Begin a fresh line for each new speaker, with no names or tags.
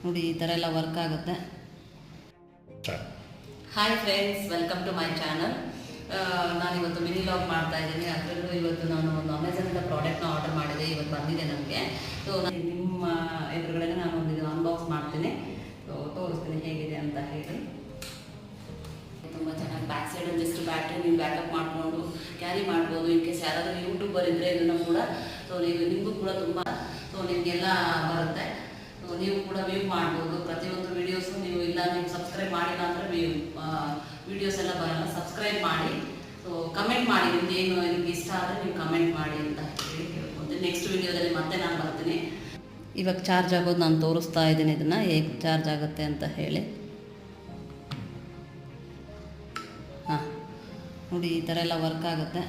ನೋಡಿ ಈ ಥರ ಎಲ್ಲ ವರ್ಕ್ ಆಗುತ್ತೆ. Hi friends, welcome to my channel. ನಾನಿವತ್ತು ಮಿನಿ ಲಾಗ್ ಮಾಡ್ತಾ ಇದ್ದೀನಿ. ಅದರಲ್ಲೂ ಇವತ್ತು ನಾನು ಒಂದು ಅಮೆಝಾನಿಂದ ಪ್ರಾಡಕ್ಟ್ನ ಆರ್ಡರ್ ಮಾಡಿದೆ, ಇವತ್ತು ಬಂದಿದೆ ನನಗೆ. ಸೊ ನಿಮ್ಮ ಎದುರುಗಡೆ ನಾನು ಒಂದು ಅನ್ಬಾಕ್ಸ್ ಮಾಡ್ತೀನಿ, ಸೊ ತೋರಿಸ್ತೀನಿ ಹೇಗಿದೆ ಅಂತ ಹೇಳಿ. ತುಂಬ ಚೆನ್ನಾಗಿ ಬ್ಯಾಕ್ ಸೈಡಲ್ಲಿ ಜಸ್ಟ್ ಬ್ಯಾಟ್ರಿ ನೀವು ಬ್ಯಾಕಪ್ ಮಾಡಿಕೊಂಡು ಕ್ಯಾರಿ ಮಾಡ್ಬೋದು. ಇನ್ ಕೇಸ್ ಯಾರಾದರೂ ಯೂಟ್ಯೂಬರ್ ಇದ್ದರೆ ಇದನ್ನು ಕೂಡ ಸೊ ನಿಮಗೂ ಕೂಡ ತುಂಬ ನಿಮಗೆಲ್ಲ ಬರುತ್ತೆ. ಸೊ ನೀವು ಕೂಡ ವ್ಯೂ ಮಾಡ್ಬೋದು. ಪ್ರತಿಯೊಂದು ವೀಡಿಯೋಸು ನೀವು ಸಬ್ಸ್ಕ್ರೈಬ್ ಮಾಡಿಲ್ಲ ಅಂದರೆ ವೀಡಿಯೋಸ್ ಎಲ್ಲ ಬರಲ್ಲ. ಸಬ್ಸ್ಕ್ರೈಬ್ ಮಾಡಿ, ಸೊ ಕಮೆಂಟ್ ಮಾಡಿ, ನಿಮ್ದು ಏನು ನಿಮ್ಗೆ ಇಷ್ಟ ಆದರೆ ನೀವು ಕಮೆಂಟ್ ಮಾಡಿ ಅಂತ ಹೇಳಿ ಕೇಳ್ಬೋದು. ನೆಕ್ಸ್ಟ್ ವೀಡಿಯೋದಲ್ಲಿ ಮತ್ತೆ ನಾನು ಬರ್ತೀನಿ. ಇವಾಗ ಚಾರ್ಜ್ ಆಗೋದು ನಾನು ತೋರಿಸ್ತಾ ಇದ್ದೀನಿ, ಇದನ್ನು ಹೇಗೆ ಚಾರ್ಜ್ ಆಗುತ್ತೆ ಅಂತ ಹೇಳಿ. ಹಾಂ ನೋಡಿ ಈ ಥರ ಎಲ್ಲ ವರ್ಕ್ ಆಗುತ್ತೆ.